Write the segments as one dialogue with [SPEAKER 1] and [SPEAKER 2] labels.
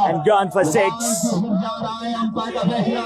[SPEAKER 1] and gone for 6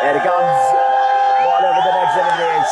[SPEAKER 1] here comes ball over the next inning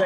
[SPEAKER 1] 6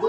[SPEAKER 1] 2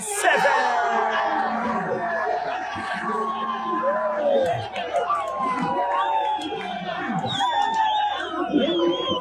[SPEAKER 1] 7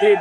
[SPEAKER 1] 3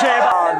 [SPEAKER 1] 6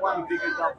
[SPEAKER 1] One big up.